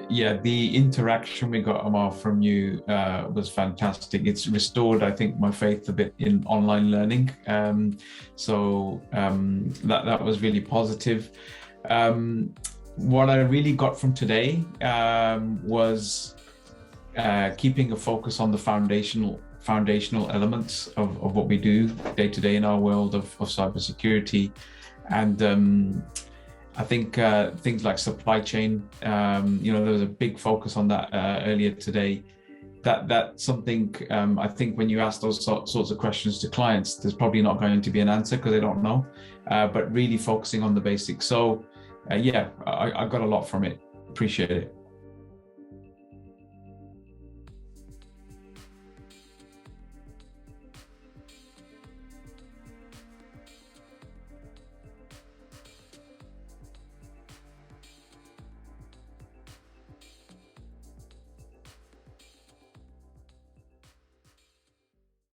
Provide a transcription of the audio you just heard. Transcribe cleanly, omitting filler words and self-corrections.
Yeah, the interaction we got, Amar, from you was fantastic. It's restored, I think, my faith a bit in online learning. That was really positive. What I really got from today was keeping a focus on the foundational elements of what we do day to day in our world of cybersecurity. And I think things like supply chain, there was a big focus on that earlier today. That's something I think when you ask those sorts of questions to clients, there's probably not going to be an answer because they don't know, but really focusing on the basics. So I got a lot from it. Appreciate it.